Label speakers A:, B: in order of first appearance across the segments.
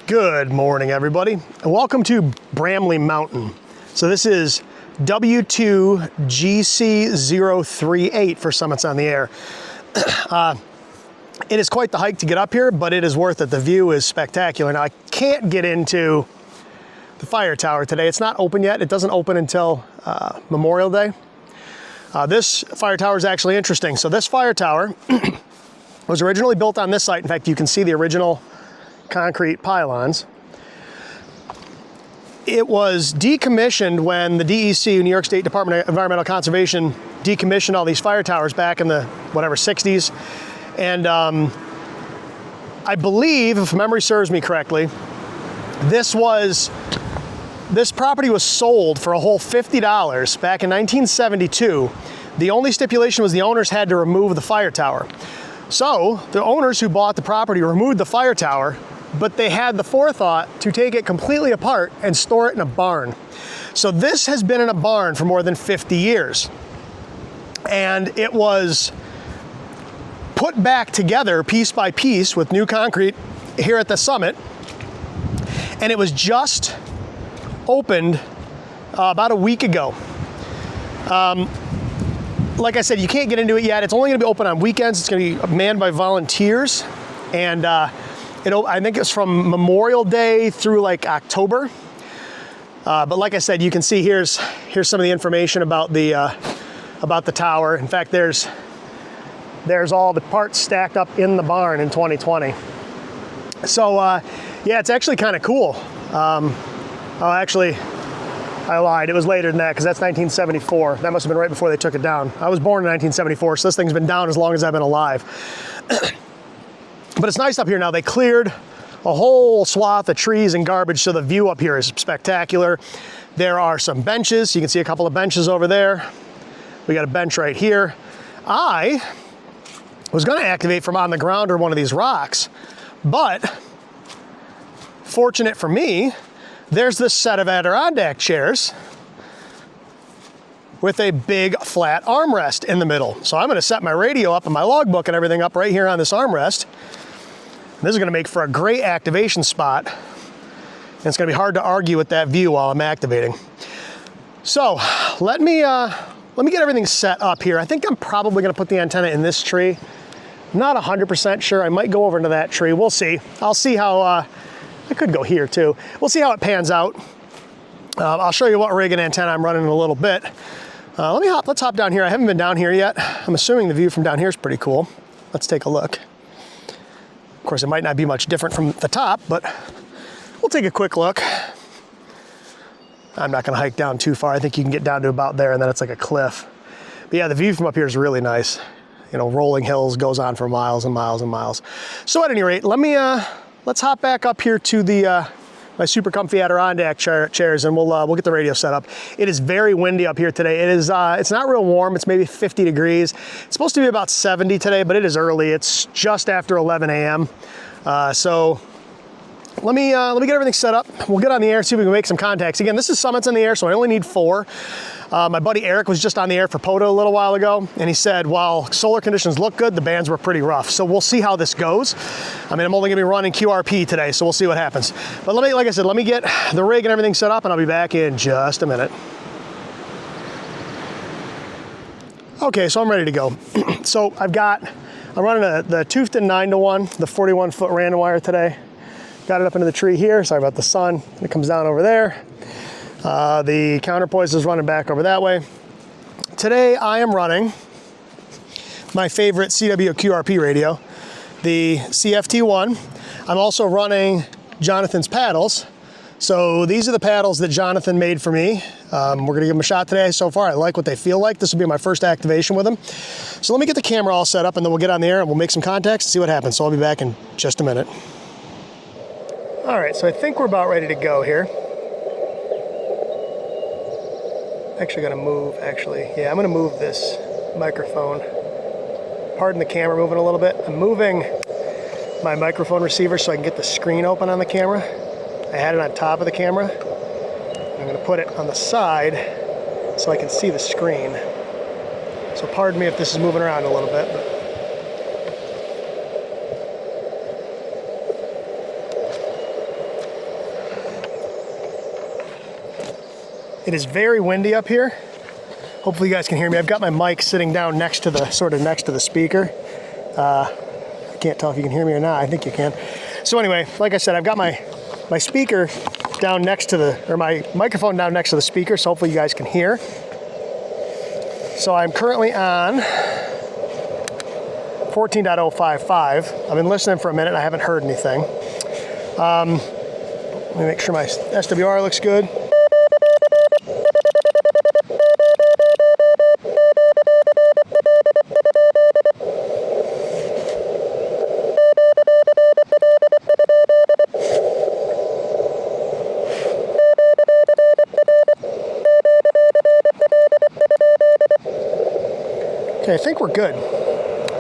A: Good morning, everybody, and welcome to Bramley Mountain. So this is W2GC038 for Summits on the Air. It is quite the hike to get up here, but it is worth it. The view is spectacular. Now, I can't get into the fire tower today. It's not open yet. It doesn't open until Memorial Day. This fire tower is actually interesting. So this fire tower was originally built on this site. In fact, you can see the original concrete pylons. It was decommissioned when the DEC, New York State Department of Environmental Conservation, decommissioned all these fire towers back in the, 60s. And I believe, if memory serves me correctly, this property was sold for a whole $50 back in 1972. The only stipulation was the owners had to remove the fire tower. So the owners who bought the property removed the fire tower, but they had the forethought to take it completely apart and store it in a barn. So this has been in a barn for more than 50 years. And it was put back together piece by piece with new concrete here at the summit. And it was just opened about a week ago. Like I said, you can't get into it yet. It's only gonna be open on weekends. It's gonna be manned by volunteers. And I think it's from Memorial Day through like October. But like I said, you can see here's some of the information about the tower. In fact, there's all the parts stacked up in the barn in 2020. So yeah, it's actually kind of cool. Actually, I lied. It was later than that because that's 1974. That must have been right before they took it down. I was born in 1974, so this thing's been down as long as I've been alive. But it's nice up here now. They cleared a whole swath of trees and garbage, so the view up here is spectacular. There are some benches. You can see a couple of benches over there. We got a bench right here. I was going to activate from on the ground or one of these rocks, but fortunate for me, there's this set of Adirondack chairs with a big flat armrest in the middle. So I'm going to set my radio up and my logbook and everything up right here on this armrest. This is going to make for a great activation spot. And it's going to be hard to argue with that view while I'm activating. So let me get everything set up here. I think I'm probably going to put the antenna in this tree. I'm not 100% sure. I might go over into that tree. We'll see. I'll see how, I could go here too. We'll see how it pans out. I'll show you what rig and antenna I'm running in a little bit. Let's hop down here. I haven't been down here yet. I'm assuming the view from down here is pretty cool. Let's take a look. Of course, it might not be much different from the top, but we'll take a quick look. I'm not gonna hike down too far. I think you can get down to about there and then it's like a cliff. But yeah, the view from up here is really nice. You know, rolling hills, goes on for miles and miles and miles. So at any rate, let's hop back up here to the my super comfy Adirondack chairs, and we'll get the radio set up. It is very windy up here today. It is it's not real warm. It's maybe 50 degrees. It's supposed to be about 70 today, but it is early. It's just after 11 a.m. So let me get everything set up. We'll get on the air, see if we can make some contacts. Again, this is Summits on the Air, so I only need 4. My buddy Eric was just on the air for POTA a little while ago, and he said, while solar conditions look good, the bands were pretty rough. So we'll see how this goes. I mean, I'm only gonna be running QRP today, so we'll see what happens. But like I said, let me get the rig and everything set up, and I'll be back in just a minute. Okay, so I'm ready to go. So I'm running the Tufton 9-to-1, the 41-foot random wire today. Got it up into the tree here. Sorry about the sun. It comes down over there. The counterpoise is running back over that way. Today I am running my favorite CW QRP radio, the CFT1. I'm also running Jonathan's paddles. So these are the paddles that Jonathan made for me. We're gonna give them a shot today. So far I like what they feel like. This will be my first activation with them. So let me get the camera all set up and then we'll get on the air and we'll make some contacts and see what happens. So I'll be back in just a minute. All right, so I think we're about ready to go here. Actually gonna move, yeah, I'm gonna move this microphone. Pardon the camera moving a little bit. I'm moving my microphone receiver so I can get the screen open on the camera. I had it on top of the camera. I'm gonna put it on the side so I can see the screen. So pardon me if this is moving around a little bit, but It is very windy up here. Hopefully you guys can hear me. I've got my mic sitting down next to the, sort of next to the speaker. I can't tell if you can hear me or not. I think you can. So anyway, like I said, I've got my speaker down next to the, or my microphone down next to the speaker, so hopefully you guys can hear. So I'm currently on 14.055. I've been listening for a minute and I haven't heard anything. Let me make sure my SWR looks good. Okay, I think we're good.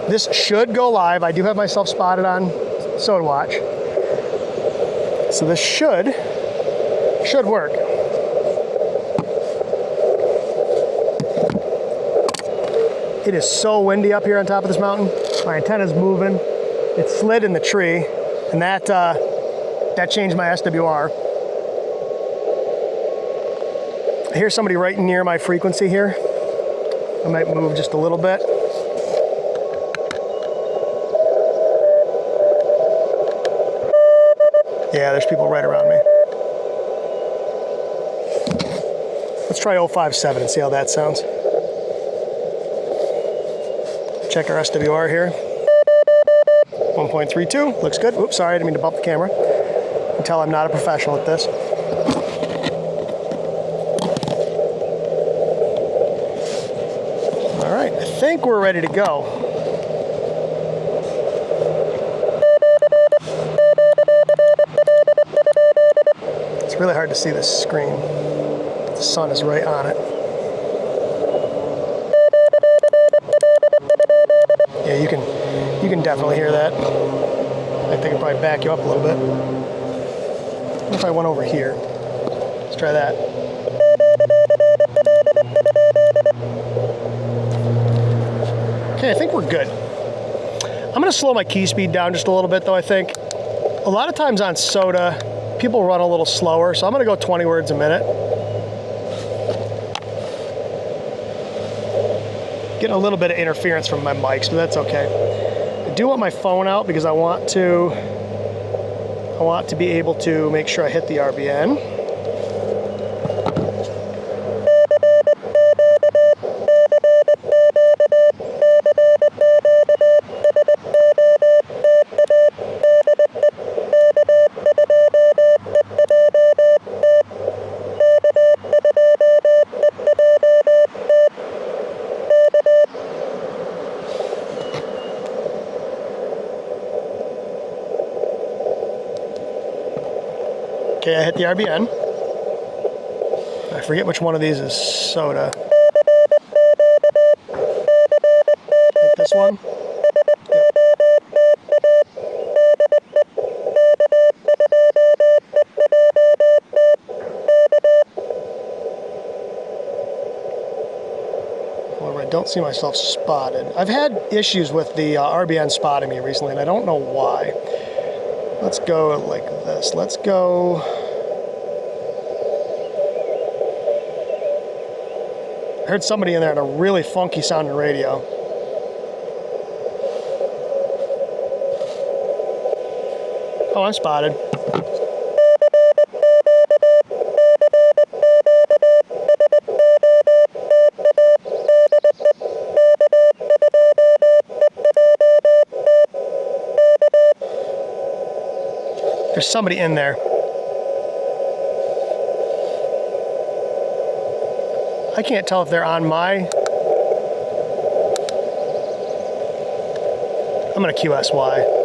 A: This should go live. I do have myself spotted on SOTA Watch. So this should work. It is so windy up here on top of this mountain. My antenna's moving. It slid in the tree, and that changed my SWR. I hear somebody right near my frequency here. I might move just a little bit. Yeah, there's people right around me. Let's try 057 and see how that sounds. Check our SWR here. 1.32, looks good. Oops, sorry, I didn't mean to bump the camera. You can tell I'm not a professional at this. All right, I think we're ready to go. It's really hard to see this screen. The sun is right on it. Yeah, you can definitely hear that. I think I'll probably back you up a little bit. What if I went over here? Let's try that. Okay, I think we're good. I'm gonna slow my key speed down just a little bit though, I think. A lot of times on SOTA, people run a little slower, so I'm gonna go 20 words a minute. Getting a little bit of interference from my mics, but that's okay. I do want my phone out because I want to be able to make sure I hit the RBN. Okay, I hit the RBN. I forget which one of these is SOTA. I think this one. Yep. However, I don't see myself spotted. I've had issues with the RBN spotting me recently, and I don't know why. Let's go like this. Let's go. I heard somebody in there on a really funky sounding radio. Oh, I'm spotted. There's somebody in there. I can't tell if they're on my... I'm gonna QSY.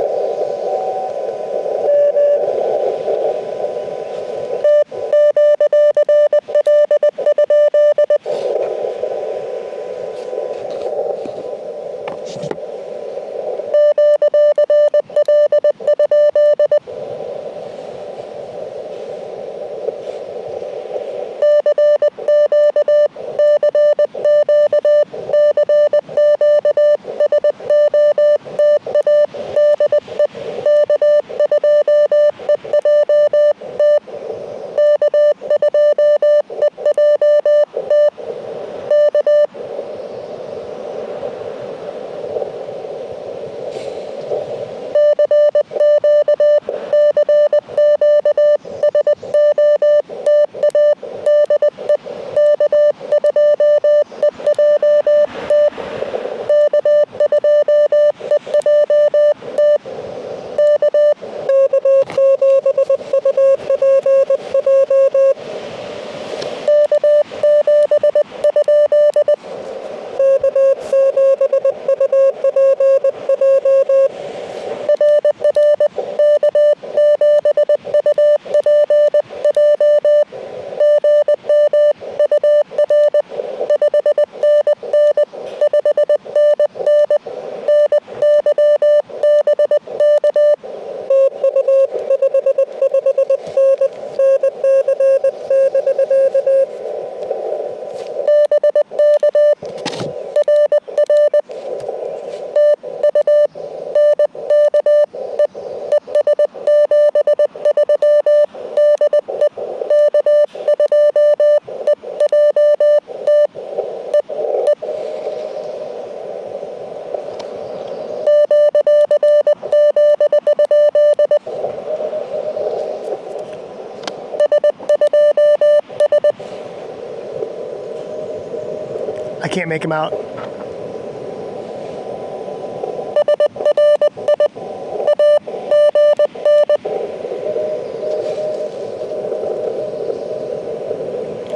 A: I can't make him out.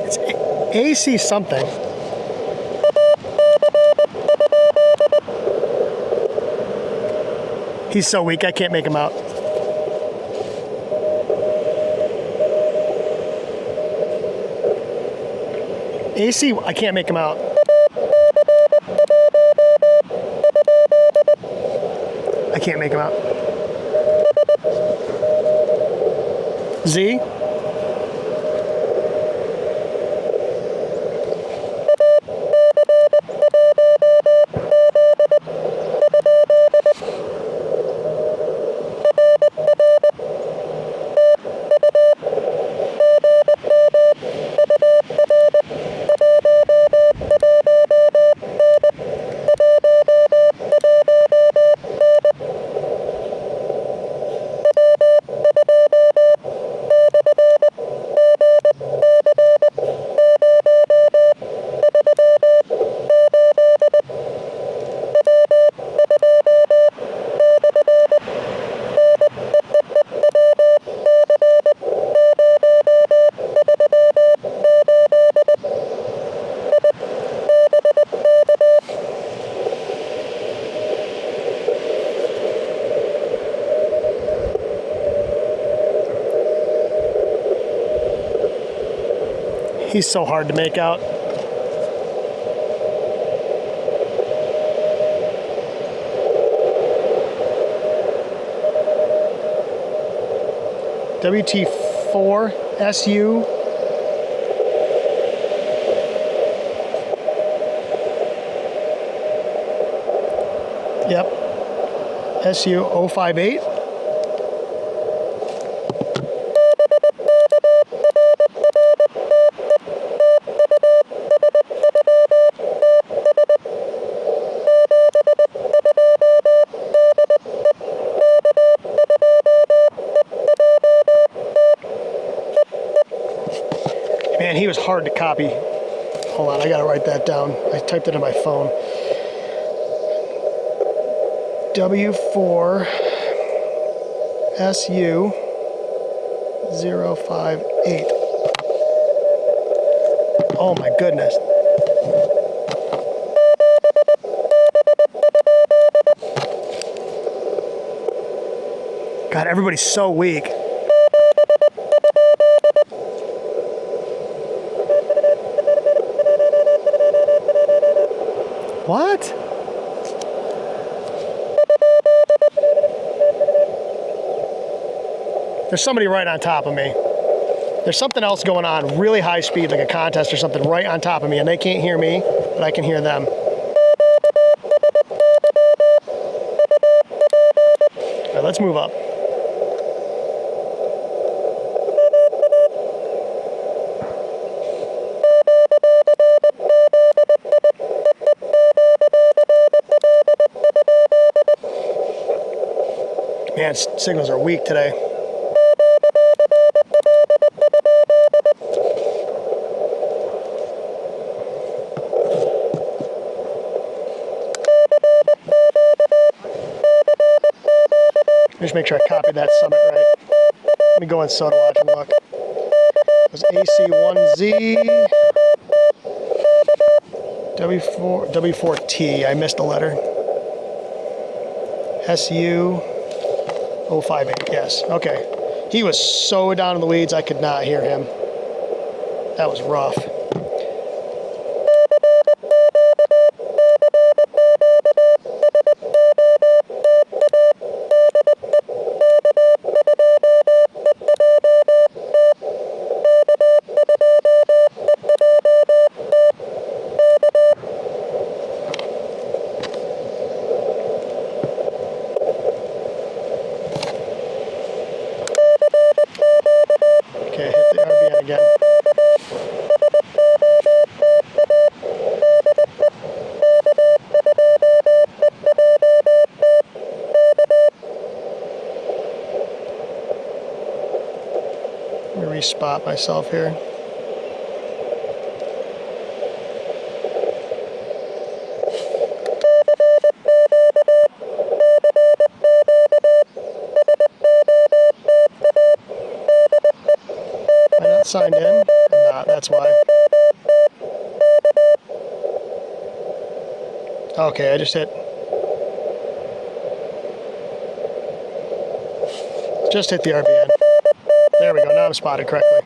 A: It's AC something. He's so weak, I can't make him out. AC, I can't make him out. I can't make him out. Z? He's so hard to make out. WT4 SU. Yep. SU 058. Man, he was hard to copy. Hold on, I gotta write that down. I typed it in my phone. W4 SU 058. Oh my goodness. God, everybody's so weak. What? There's somebody right on top of me. There's something else going on, really high speed, like a contest or something, right on top of me, and they can't hear me, but I can hear them. All right, let's move up. Man, signals are weak today. Just make sure I copied that summit right. Let me go in SOTA Watch and look. It was AC1Z W4T. I missed a letter. SU 058. Yes. Okay. He was so down in the weeds I could not hear him. That was rough. Okay, hit the RBN again. Let me respot myself here. not signed in? I'm not, that's why. Okay, I just hit the RBN. There we go, now I'm spotted correctly.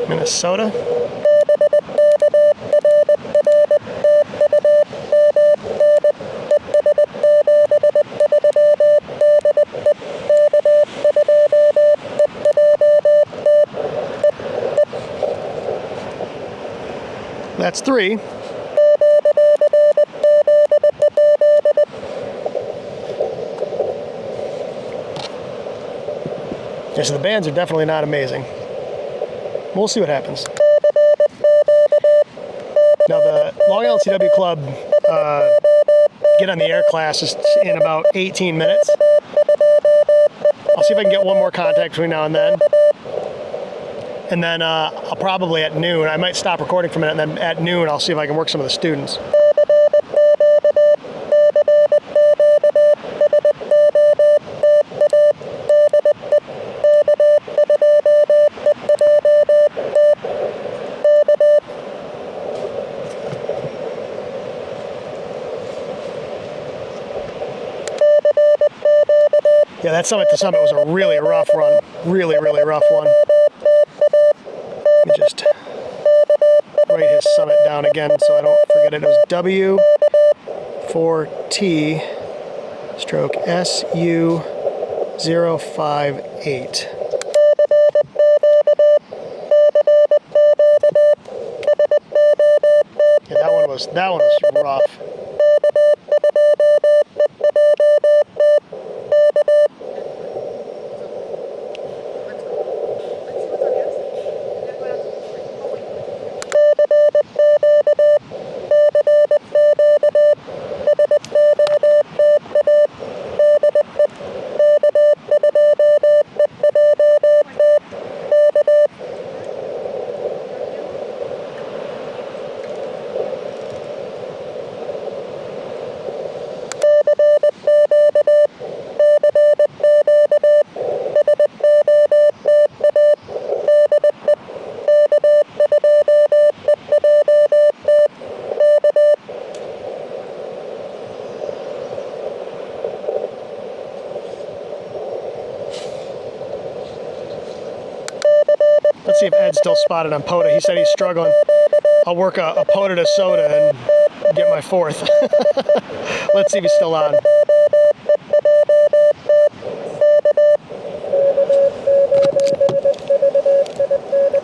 A: Minnesota. That's 3. Yeah, so the bands are definitely not amazing. We'll see what happens. Now the Long LCW Club Get on the Air class is in about 18 minutes. I'll see if I can get one more contact between now and then. And then I'll probably at noon, I might stop recording for a minute, and then at noon I'll see if I can work some of the students. Yeah, that Summit to Summit was a really rough run. Really, really rough one. Let me just write his Summit down again so I don't forget it. It was W4T stroke SU058. Yeah, that one was rough. Let's see if Ed's still spotted on POTA. He said he's struggling. I'll work a POTA to SOTA and get my 4th. Let's see if he's still on.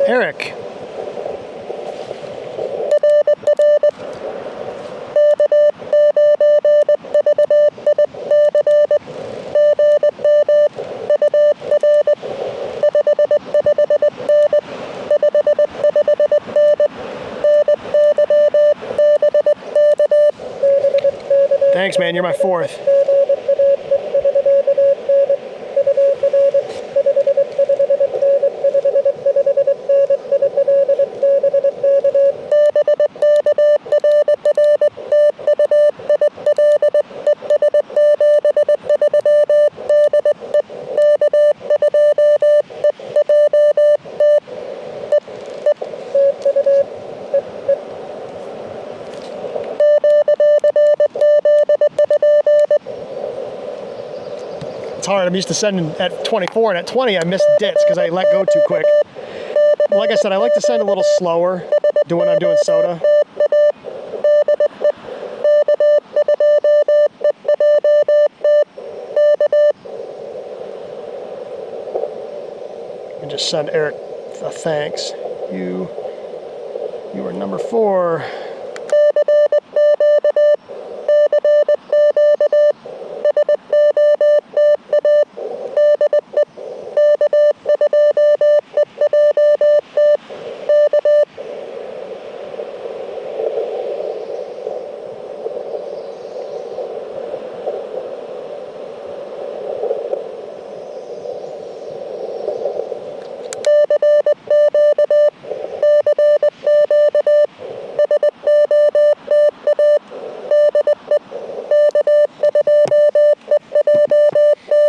A: Eric. Thanks, man. You're my 4th. hard. I'm used to sending at 24, and at 20 I missed dits because I let go too quick. Like I said, I like to send a little slower when I'm doing SOTA. And just send Eric a thanks. You are number 4.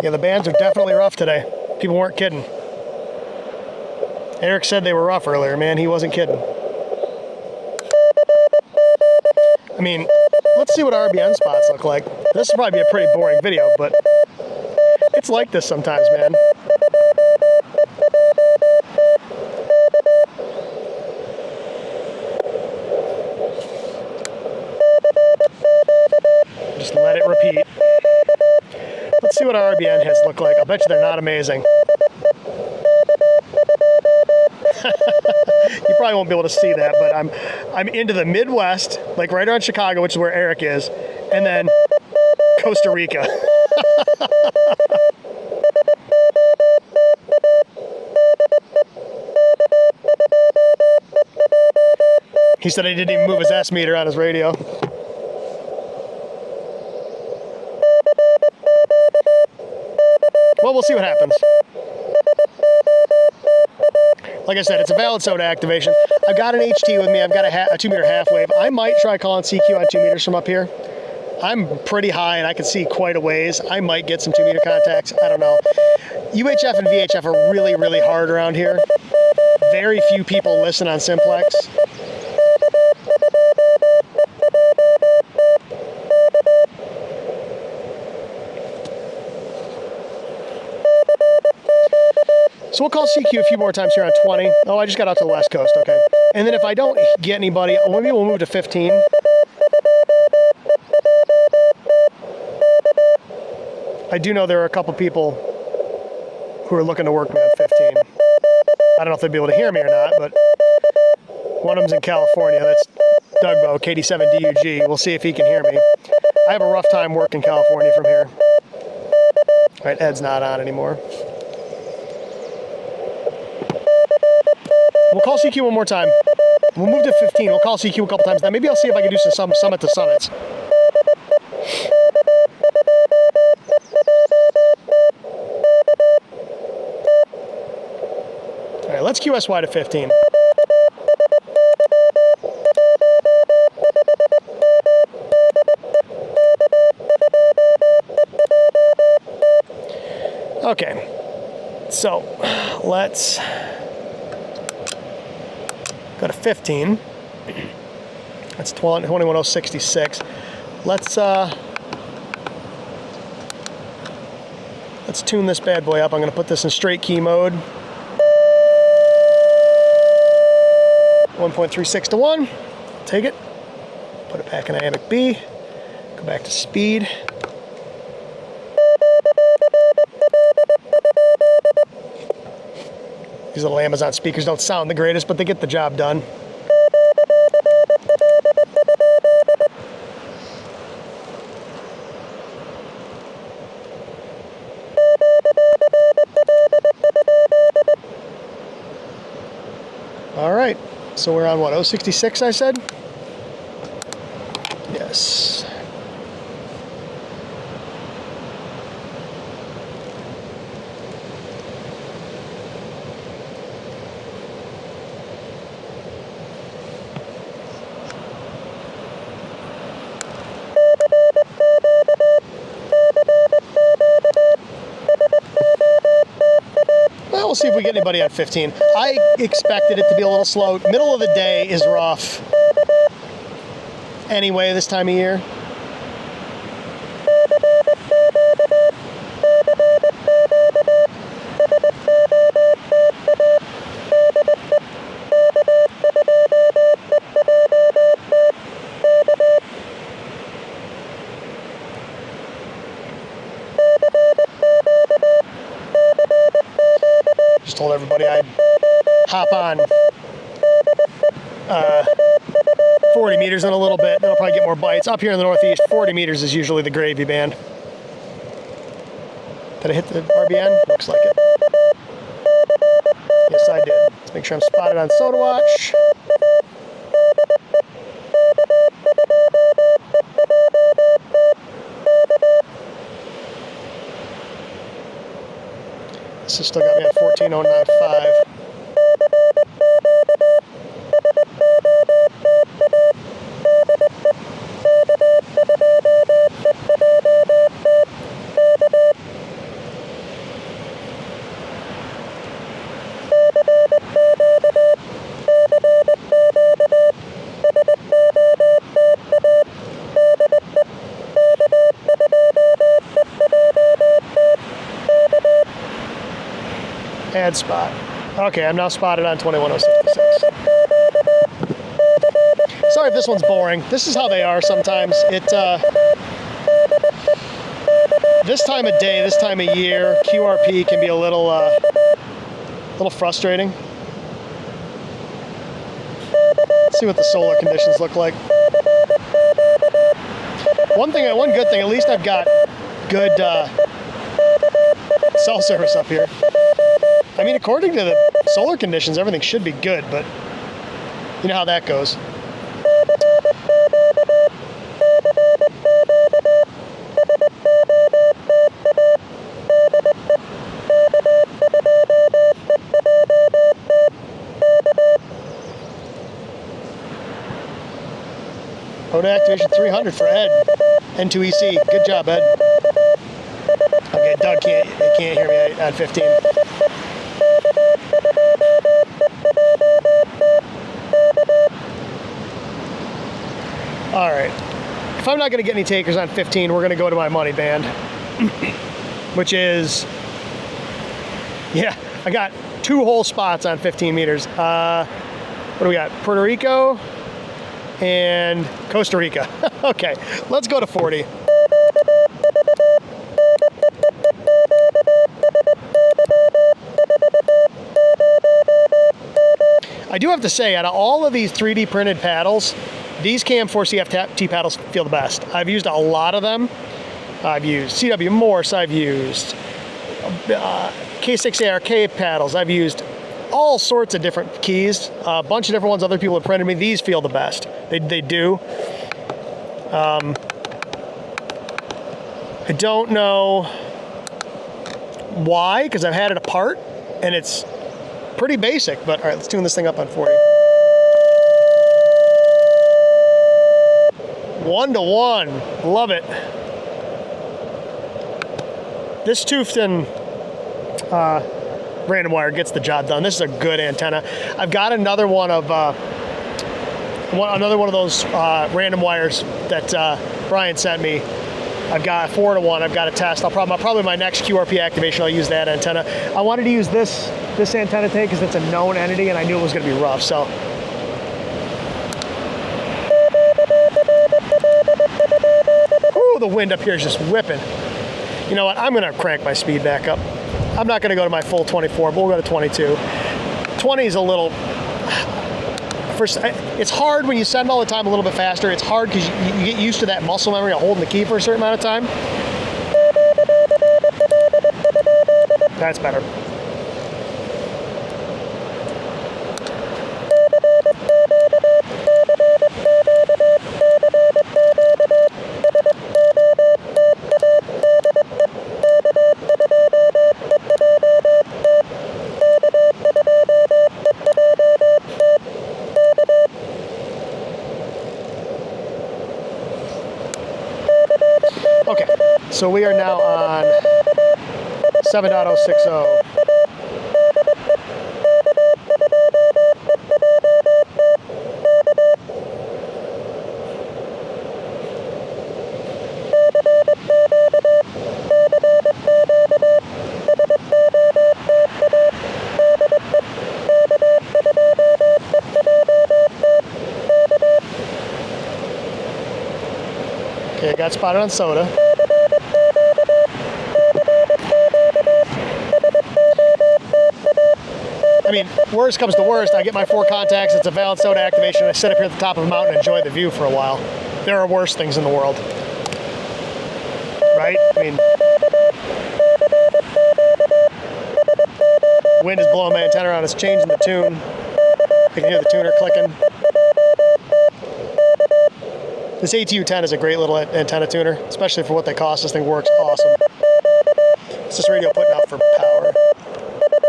A: Yeah, the bands are definitely rough today. People weren't kidding. Eric said they were rough earlier, man. He wasn't kidding. I mean, let's see what RBN spots look like. This will probably be a pretty boring video, but it's like this sometimes, man. Just let it repeat. Let's see what our RBN hits look like. I bet you they're not amazing. You probably won't be able to see that, but I'm into the Midwest, like right around Chicago, which is where Eric is, and then Costa Rica. He said he didn't even move his S meter on his radio. Well, we'll see what happens. Like I said, it's a valid SOTA activation. I've got an HT with me. I've got a 2 meter half wave. I might try calling CQ on 2 meters from up here. I'm pretty high and I can see quite a ways. I might get some 2 meter contacts. I don't know. UHF and VHF are really, really hard around here. Very few people listen on simplex. So we'll call CQ a few more times here on 20. Oh, I just got out to the West Coast, okay. And then if I don't get anybody, maybe we'll move to 15. I do know there are a couple people who are looking to work me on 15. I don't know if they'll be able to hear me or not, but one of them's in California. That's Dougbo, KD7DUG. We'll see if he can hear me. I have a rough time working California from here. All right, Ed's not on anymore. We'll call CQ one more time. We'll move to 15. We'll call CQ a couple times. Now maybe I'll see if I can do some summit to summits. All right, let's QSY to 15. Okay, so let's go to 15. That's 21066. Let's tune this bad boy up. I'm going to put this in straight key mode. 1.36 to 1. Take it. Put it back in iambic B. Go back to speed. These little Amazon speakers don't sound the greatest, but they get the job done. All right, so we're on what, 066 I said? Yes. We'll see if we get anybody at 15. I expected it to be a little slow. Middle of the day is rough. Anyway, this time of year. told everybody I'd hop on 40 meters in a little bit, then I'll probably get more bites. Up here in the Northeast, 40 meters is usually the gravy band. Did I hit the RBN? Looks like it. Yes, I did. Let's make sure I'm spotted on SOTA watch. This has still got me at 14.095. Add spot. Okay, I'm now spotted on 21.066. Sorry if this one's boring. This is how they are sometimes. This time of day, this time of year, QRP can be a little frustrating. Let's see what the solar conditions look like. One good thing, at least I've got good cell service up here. I mean, according to the solar conditions, everything should be good, but you know how that goes. SOTA activation 300 for Ed. N2EC. Good job, Ed. Okay, Doug can't hear me at 15. All right. If I'm not going to get any takers on 15, we're going to go to my money band, which is, yeah, I got 2 whole spots on 15 meters. What do we got? Puerto Rico and Costa Rica. Okay, let's go to 40. I do have to say, out of all of these 3D printed paddles, these KM4 CFT paddles feel the best. I've used a lot of them. I've used CW Morse, I've used K6ARK paddles, I've used all sorts of different keys, a bunch of different ones other people have printed me. These feel the best. They do. I don't know why, because I've had it apart and it's pretty basic, but all right, let's tune this thing up on 40. 1-to-1, love it. This Tufton random wire gets the job done. This is a good antenna. I've got another one of those random wires that Brian sent me. I've got 4-to-1. I've got a test. Probably my next QRP activation, I'll use that antenna. I wanted to use this antenna today because it's a known entity, and I knew it was going to be rough. So. Ooh, the wind up here is just whipping. You know what? I'm going to crank my speed back up. I'm not going to go to my full 24, but we'll go to 22. 20 is a little... It's hard when you send all the time a little bit faster. It's hard because you get used to that muscle memory of holding the key for a certain amount of time. That's better. Okay, so we are now on 7.060. Okay, I got spotted on SOTA. I mean, worst comes to worst, I get my 4 contacts, it's a valid SOTA activation, and I sit up here at the top of a mountain and enjoy the view for a while. There are worse things in the world. Right? I mean, wind is blowing my antenna around, it's changing the tune. I can hear the tuner clicking. This ATU-10 is a great little antenna tuner, especially for what they cost. This thing works awesome. What's this radio putting out for power?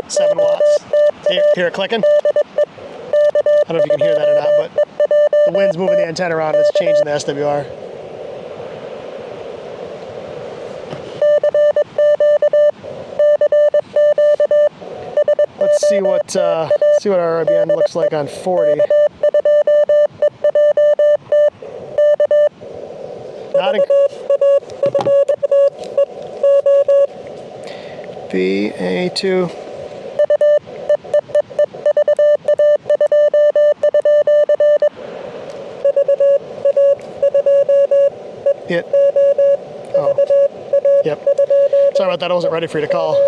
A: 7 watts. Hear it clicking? I don't know if you can hear that or not, but the wind's moving the antenna around and it's changing the SWR. Let's see what our RBN looks like on 40. Nodding. BA2. It. Oh. Yep. Sorry about that. I wasn't ready for you to call.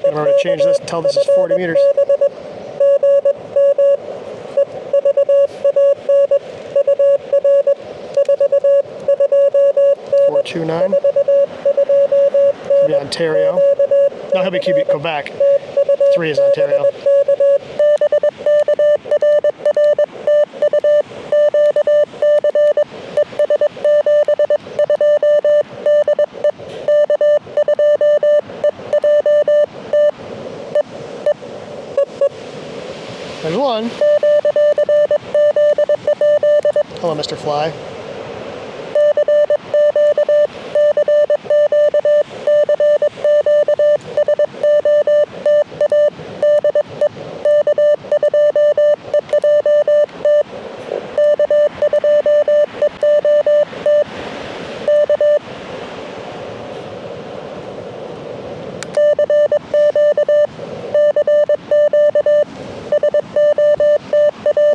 A: Remember to change this until this is 40 meters. .429. Could be Ontario. No, he'll be Quebec. 3 is Ontario. There's one. Hello, Mr. Fly.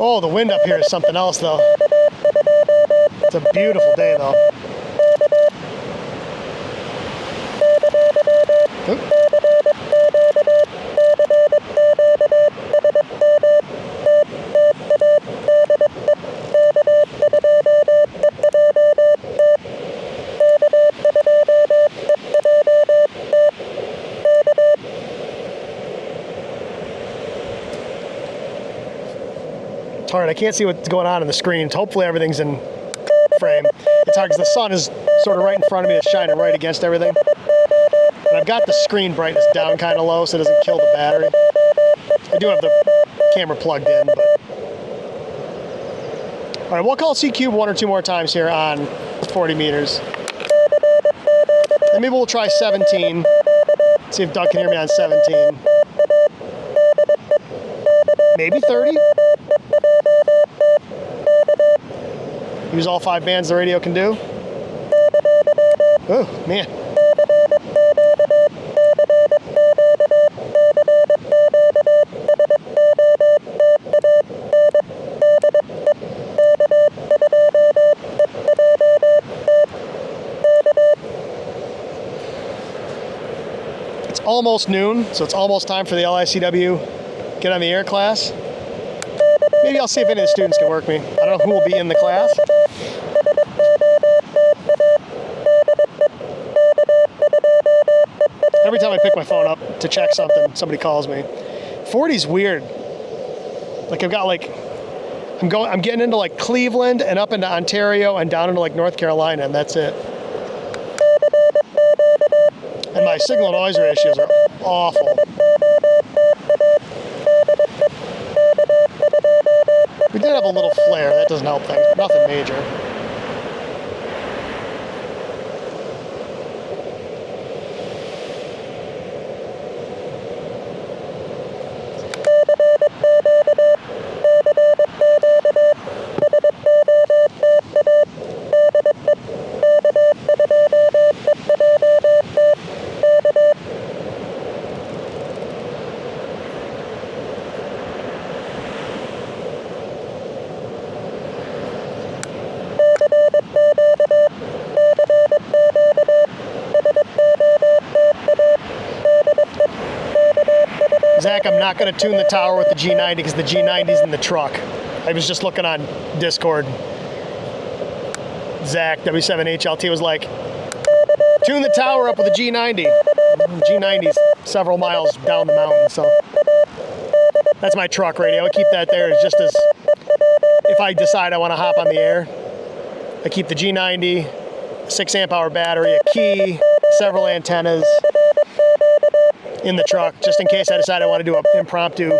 A: Oh, the wind up here is something else, though. It's a beautiful day, though. Oop. It's hard. I can't see what's going on the screen. Hopefully everything's in frame. It's hard because the sun is sort of right in front of me. It's shining right against everything. And I've got the screen brightness down kind of low so it doesn't kill the battery. I do have the camera plugged in, but... All right, we'll call C-Cube 1 or 2 more times here on 40 meters. And maybe we'll try 17. See if Doug can hear me on 17. Maybe 30. Use all 5 bands the radio can do. Oh, man. It's almost noon, so it's almost time for the LICW Get on the Air class. Maybe I'll see if any of the students can work me. I don't know who will be in the class. Every time I pick my phone up to check something, somebody calls me. 40's weird. Like I'm getting into like Cleveland and up into Ontario and down into like North Carolina, and that's it. And my signal noise ratios are awful. We did have a little flare. That doesn't help things, but nothing major. not going to tune the tower with the G90 because the G90's in the truck. I was just looking on Discord. Zach, W7HLT, was like, tune the tower up with the G90. The G90's several miles down the mountain, so that's my truck radio. I keep that there as just as, if I decide I want to hop on the air, I keep the G90, 6 amp hour battery, a key, several antennas in the truck, just in case I decide I want to do an impromptu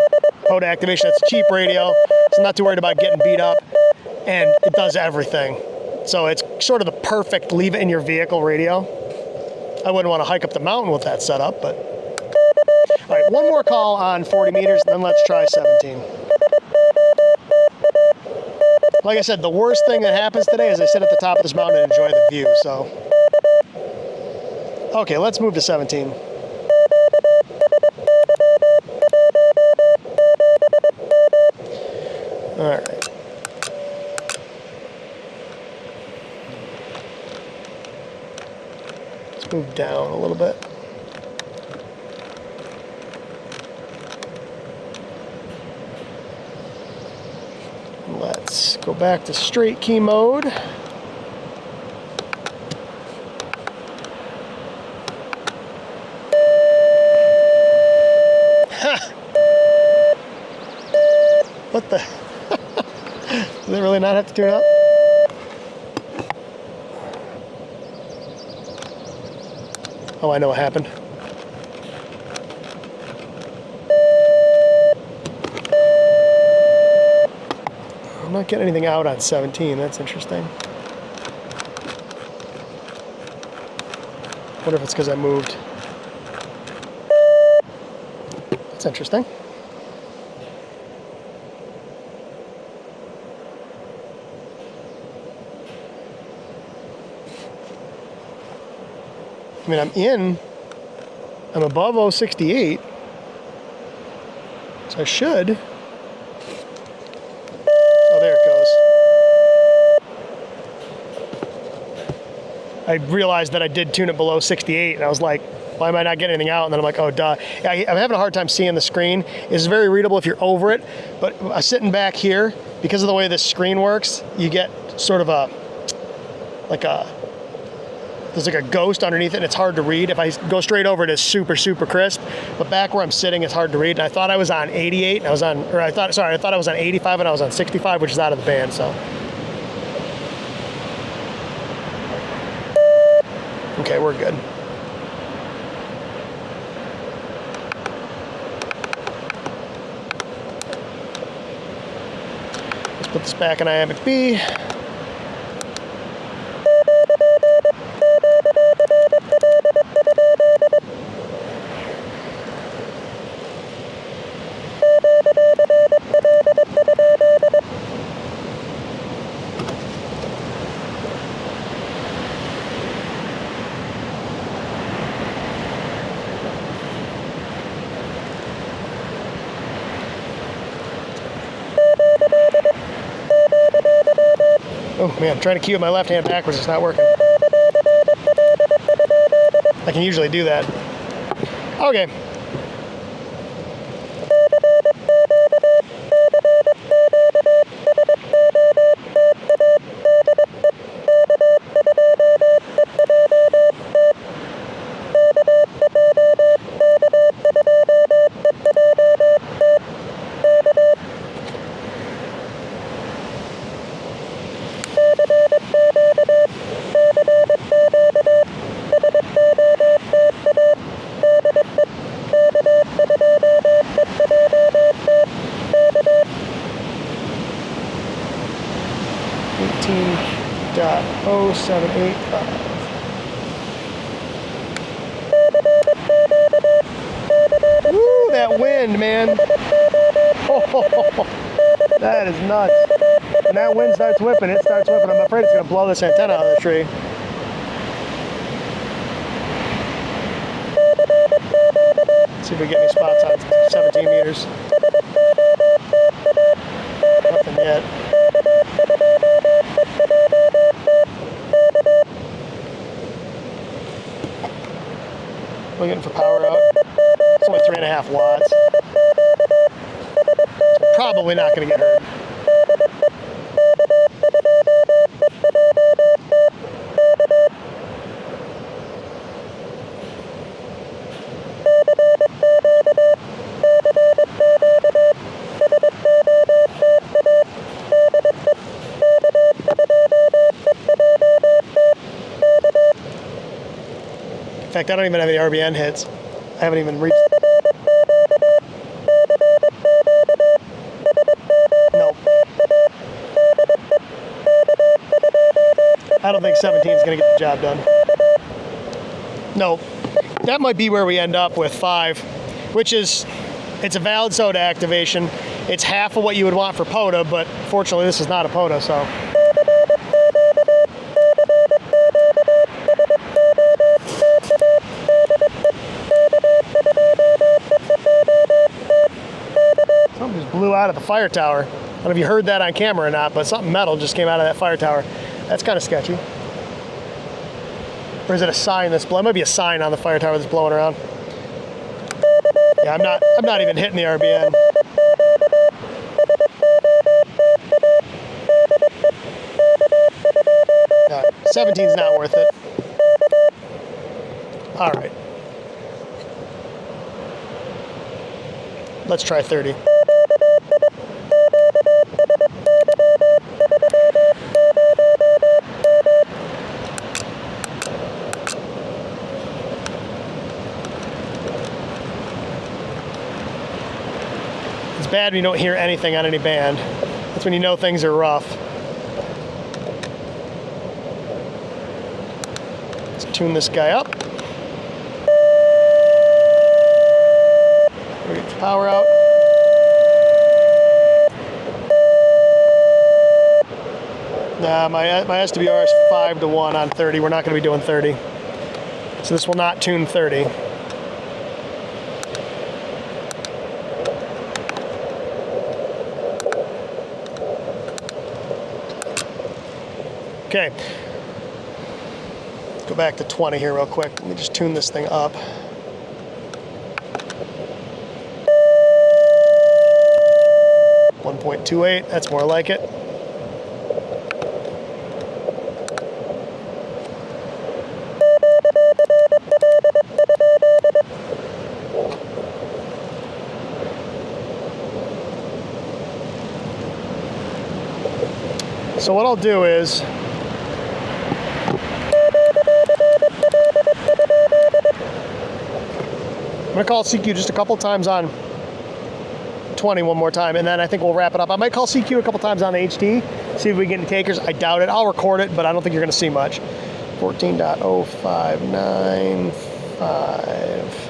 A: POTA activation. That's a cheap radio, so I'm not too worried about getting beat up, and it does everything. So it's sort of the perfect leave it in your vehicle radio. I wouldn't want to hike up the mountain with that setup, but. All right, one more call on 40 meters, then let's try 17. Like I said, the worst thing that happens today is I sit at the top of this mountain and enjoy the view, so. Okay, let's move to 17. All right. Let's move down a little bit. Let's go back to straight key mode. What the? Does it really not have to tune up? Oh, I know what happened. I'm not getting anything out on 17. That's interesting. Wonder if it's because I moved. That's interesting. I mean, I'm above 068, so I should. Oh, there it goes. I realized that I did tune it below 68, and I was like, why am I not getting anything out? And then I'm like, oh, duh. I'm having a hard time seeing the screen. It's very readable if you're over it, but sitting back here, because of the way this screen works, you get sort of there's like a ghost underneath it, and it's hard to read. If I go straight over it, it's super, super crisp. But back where I'm sitting, it's hard to read. And I thought I was on 88, and I thought I was on 85, and I was on 65, which is out of the band, so. Okay, we're good. Let's put this back in iambic B. Oh man, trying to key with my left hand backwards, it's not working. I can usually do that. Okay. Woo, that wind, man. Oh, that is nuts. When that wind starts whipping, it starts whipping. I'm afraid it's going to blow this antenna out of the tree. Let's see if we get any spots on 17 meters. Nothing yet. We're getting for power out. It's only 3.5 watts. probably not going to get hurt. In fact, I don't even have any RBN hits. I haven't even reached. Nope. I don't think 17 is going to get the job done. Nope. That might be where we end up with 5, which is, it's a valid SOTA activation. It's half of what you would want for POTA, but fortunately this is not a POTA, so. Something just blew out of the fire tower. I don't know if you heard that on camera or not, but something metal just came out of that fire tower. That's kind of sketchy. Or is it a sign that's blowing? It might be a sign on the fire tower that's blowing around. Yeah, I'm not even hitting the RBN. No, 17's not worth it. All right. Let's try 30. It's bad when you don't hear anything on any band. That's when you know things are rough. Let's tune this guy up. We get the power out. Nah, my SWR is 5-1 on 30. We're not going to be doing 30. So this will not tune 30. Okay, let's go back to 20 here real quick. Let me just tune this thing up. .28, that's more like it. So what I'll do is, I'm going to call CQ just a couple times on 20 one more time, and then I think we'll wrap it up. I might call CQ a couple times on the HT, see if we get any takers. I doubt it. I'll record it, but I don't think you're going to see much. 14.0595.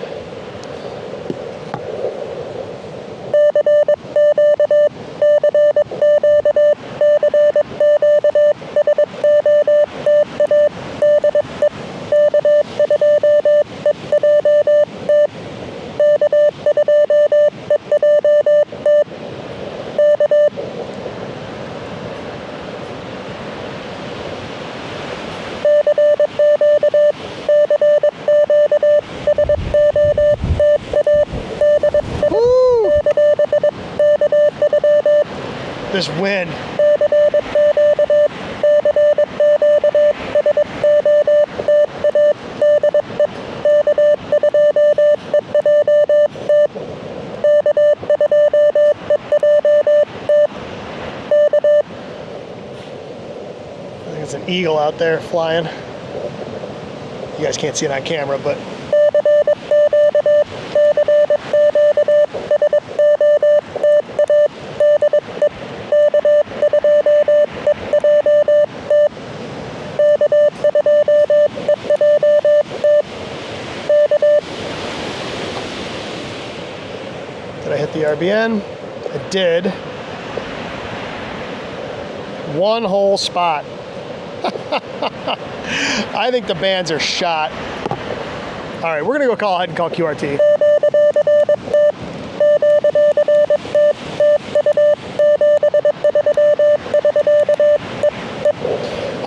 A: This wind. I think it's an eagle out there flying. You guys can't see it on camera, but did I hit the RBN? I did. One whole spot. I think the bands are shot. All right, we're gonna go ahead and call QRT.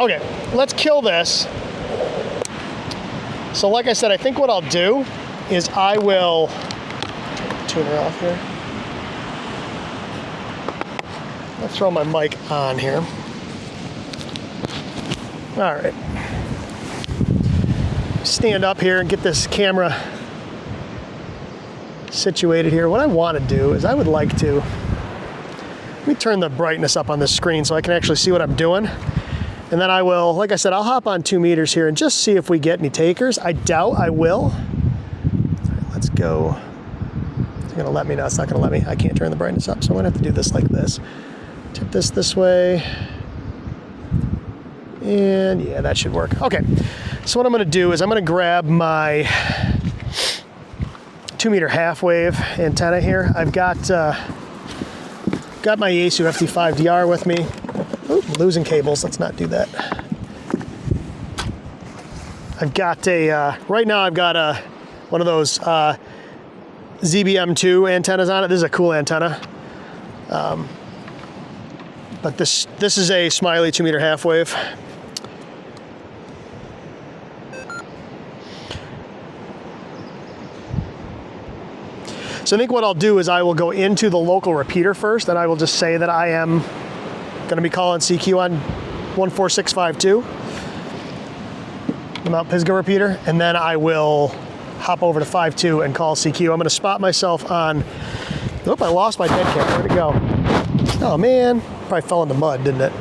A: Okay, let's kill this. So like I said, I think what I'll do is I will tune her off here. I'll throw my mic on here. All right. Stand up here and get this camera situated here. What I want to do is I would like to, let me turn the brightness up on this screen so I can actually see what I'm doing. And then I will, like I said, I'll hop on 2 meters here and just see if we get any takers. I doubt I will. All right, let's go. It's gonna let me, no, it's not gonna let me. I can't turn the brightness up, so I'm gonna have to do this like this. Tip this way. And yeah, that should work. Okay, so what I'm gonna do is I'm gonna grab my 2 meter half wave antenna here. I've got my Yaesu FT5DR with me. Ooh, losing cables, let's not do that. I've got a, right now I've got a, one of those ZBM2 antennas on it. This is a cool antenna. But this is a Smiley 2 meter half wave. So I think what I'll do is I will go into the local repeater first, and I will just say that I am going to be calling CQ on 14652, the Mount Pisgah repeater, and then I will hop over to 52 and call CQ. I'm going to spot myself on, oh, I lost my dead cat. Where'd it go? Oh man, probably fell in the mud, didn't it?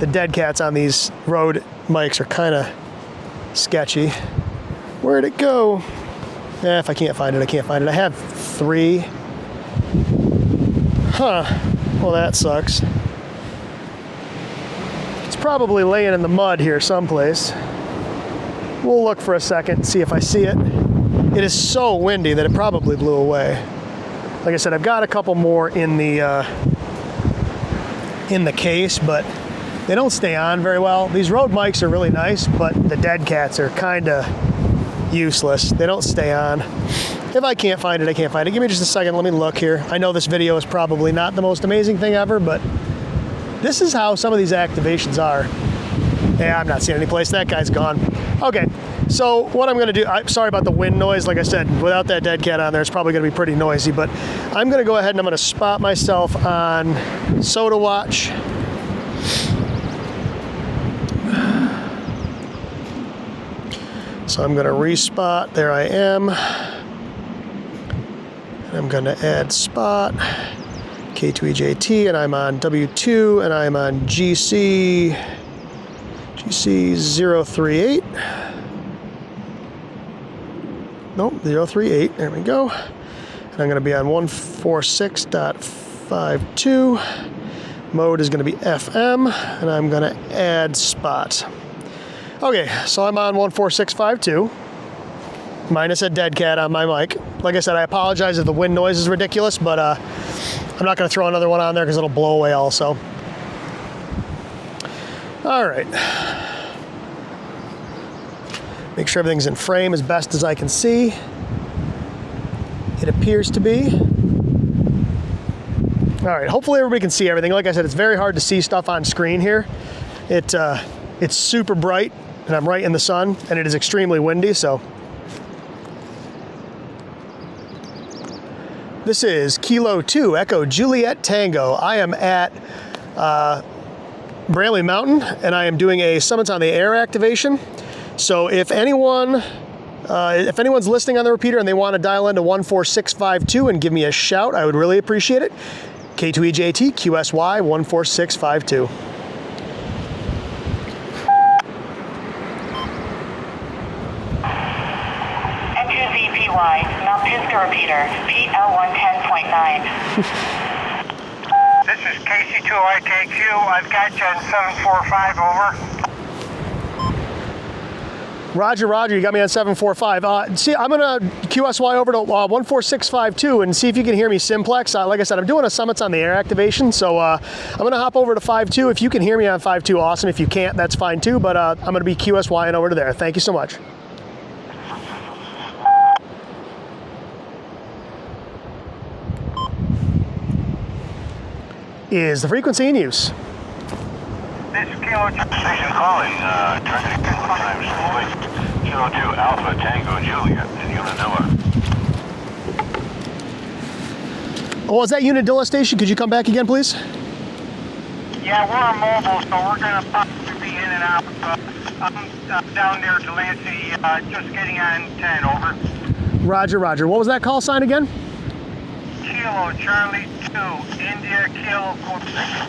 A: The dead cats on these Rode mics are kind of sketchy. Where'd it go? If I can't find it, I can't find it. I have 3. Huh. Well, that sucks. It's probably laying in the mud here someplace. We'll look for a second and see if I see it. It is so windy that it probably blew away. Like I said, I've got a couple more in the case, but they don't stay on very well. These Rode mics are really nice, but the dead cats are kind of useless. They don't stay on. If I can't find it, I can't find it. Give me just a second. Let me look here. I know this video is probably not the most amazing thing ever, but this is how some of these activations are. Yeah, I'm not seeing any place. That guy's gone. Okay, so what I'm going to do, I'm sorry about the wind noise. Like I said, without that dead cat on there, it's probably going to be pretty noisy, but I'm going to go ahead and I'm going to spot myself on SOTA watch. So I'm going to respot. There I am. And I'm going to add spot K2EJT, and I'm on W2, and I'm on GC038. Nope, 038. There we go. And I'm going to be on 146.52. Mode is going to be FM, and I'm going to add spot. Okay, so I'm on 14652, minus a dead cat on my mic. Like I said, I apologize if the wind noise is ridiculous, but I'm not going to throw another one on there because it'll blow away also. All right. Make sure everything's in frame as best as I can see. It appears to be. All right, hopefully everybody can see everything. Like I said, it's very hard to see stuff on screen here. It's super bright, and I'm right in the sun, and it is extremely windy, so. This is Kilo 2 Echo Juliet Tango. I am at Bramley Mountain, and I am doing a Summits on the Air activation. So if anyone's listening on the repeater and they want to dial into 14652 and give me a shout, I would really appreciate it. K2EJT QSY 14652.
B: Mount Pisgah repeater, PL110.9.
C: This is KC2IKQ. I've got you on 745, over.
A: Roger, you got me on 745. See, I'm gonna QSY over to 14652 and see if you can hear me simplex. Like I said, I'm doing a Summits on the Air activation, so I'm gonna hop over to 52. If you can hear me on 52, awesome. If you can't, that's fine too, but I'm gonna be QSYing over to there. Thank you so much. Is the frequency in use?
C: This is Kilo 2.
D: Station calling, traffic times Kilo 2 Alpha Tango Juliet in Unanoa.
A: Oh, is that Unadilla station? Could you come back again, please?
C: Yeah, we're mobile, so we're going to probably be in and out. I'm down near Delancey, just getting on 10, over.
A: Roger, roger. What was that call sign again?
C: Kilo, Charlie 2, India, Kilo,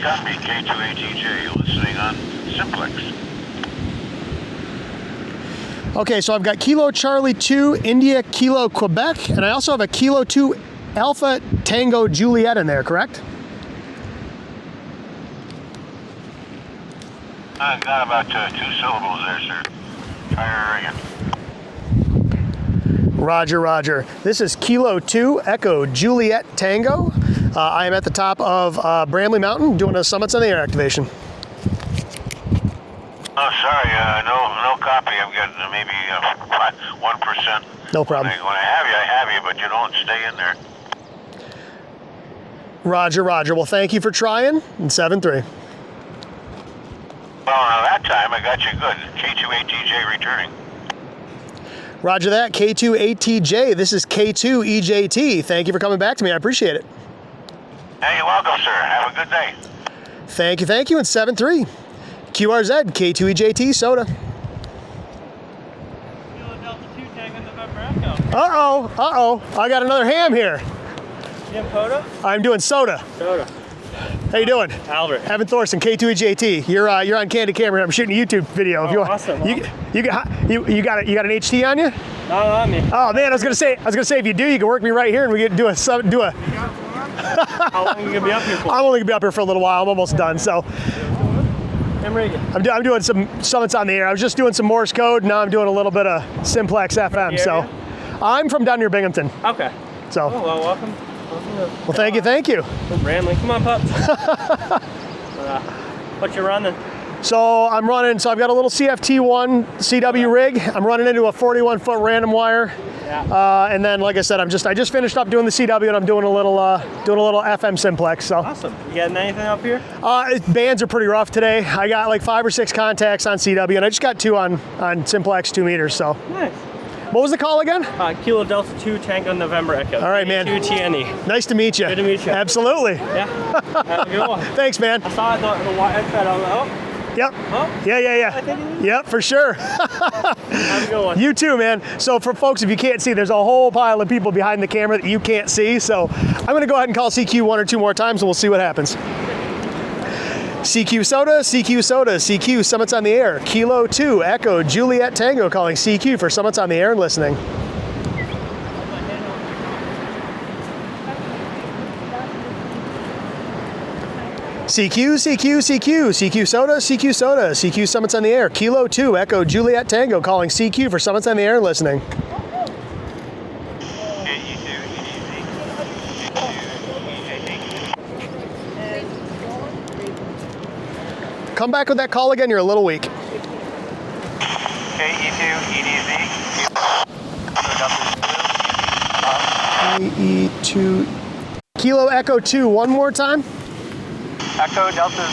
D: Copy, K2ATJ, listening on Simplex.
A: Okay, so I've got Kilo Charlie 2, India, Kilo, Quebec, and I also have a Kilo 2, Alpha, Tango, Juliet in there, correct?
D: I've got about 2 syllables there, sir. Try her again.
A: Roger, roger. This is Kilo 2, Echo, Juliet, Tango. I am at the top of Bramley Mountain doing a Summits on the Air activation.
D: Oh, sorry, no copy. I've got maybe 1%.
A: No problem.
D: When I have you, but you don't stay in there.
A: Roger, roger. Well, thank you for trying. And 7-3.
D: Well, now that time I got you good. K2ATJ returning.
A: Roger that. K2ATJ. This is K2EJT. Thank you for coming back to me. I appreciate it.
D: Hey, you're welcome, sir. Have a good day.
A: Thank you. And 7-3. QRZ, K2EJT, SOTA. Uh-oh. I got another ham here.
E: You have POTA?
A: I'm doing SOTA.
E: SOTA.
A: How you doing?
E: Albert.
A: Evan Thorson, K2EJT. You're on Candid Camera. I'm shooting a YouTube video. If you want.
E: Awesome.
A: You got an HT on you?
E: Not me.
A: Oh man, I was gonna say if you do, you can work me right here and we can do a.
E: How long are you gonna be up here for?
A: I'm only gonna be up here for a little while. I'm almost done. So
E: I'm ready.
A: I'm doing some Summits on the Air. I was just doing some Morse code. Now I'm doing a little bit of Simplex FM. So I'm from down near Binghamton.
E: Okay.
A: So.
E: Oh, well, welcome.
A: Well, thank you.
E: From Bramley. Come on, pups. What you running?
A: So I've got a little CFT1 CW rig. I'm running into a 41-foot random wire.
E: Yeah.
A: And then, like I said, I just finished up doing the CW and I'm doing a little FM Simplex. So.
E: Awesome. You getting anything up here?
A: Bands are pretty rough today. I got like 5 or 6 contacts on CW and I just got 2 on Simplex 2 meters. So.
E: Nice.
A: What was the call again?
E: Kilo Delta 2 Tango November Echo.
A: All right, man.
E: 2 TNE.
A: Nice to meet you.
E: Good to meet you.
A: Absolutely.
E: Yeah. Have a good one.
A: Thanks, man.
E: I saw the headset. I was like, oh.
A: Yep.
E: Oh.
A: Yeah. Yep, for sure.
E: Have a good one.
A: You too, man. So for folks, if you can't see, there's a whole pile of people behind the camera that you can't see. So I'm going to go ahead and call CQ 1 or 2 more times and we'll see what happens. CQ SOTA, CQ Summits on the Air. Kilo 2, Echo, Juliet Tango calling CQ for Summits on the Air and listening. CQ SOTA, CQ Summits on the Air. Kilo 2, Echo, Juliet Tango calling CQ for Summits on the Air and listening. Come back with that call again, you're a little weak. KE2, Kilo Echo 2, one more time.
C: Echo Delta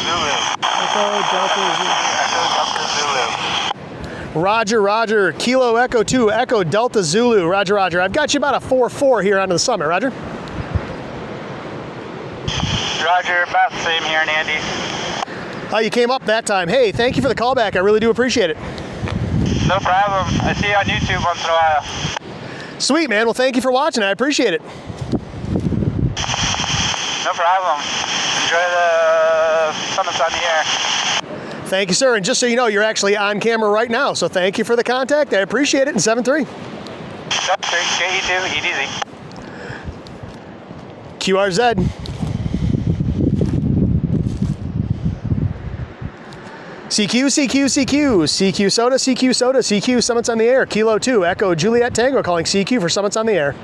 C: Zulu.
A: Roger. Kilo Echo 2, Echo Delta Zulu. Roger. I've got you about a 4-4 here onto the summit, Roger.
C: Roger, about the same here in Andy.
A: You came up that time. Hey, thank you for the call back. I really do appreciate it.
C: No problem. I see you on YouTube once in a while.
A: Sweet, man. Well, thank you for watching. I appreciate it.
C: No problem. Enjoy the Summits on the Air.
A: Thank you, sir. And just so you know, you're actually on camera right now. So thank you for the contact. I appreciate it. And 7-3.
C: KE2, EDZ.
A: QRZ. CQ SOTA, CQ Summits on the Air. Kilo 2, Echo, Juliet Tango calling CQ for Summits on the Air.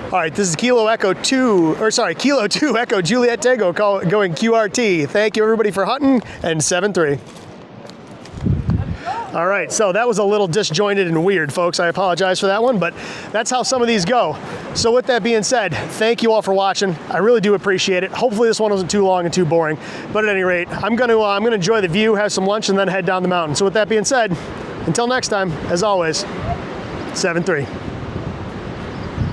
A: All right, this is Kilo 2, Echo, Juliet Tango going QRT. Thank you everybody for hunting, and 7-3. All right, so that was a little disjointed and weird, folks. I apologize for that one, but that's how some of these go. So with that being said, thank you all for watching. I really do appreciate it. Hopefully this one wasn't too long and too boring, but at any rate, I'm gonna enjoy the view, have some lunch, and then head down the mountain. So with that being said, until next time, as always, 7-3.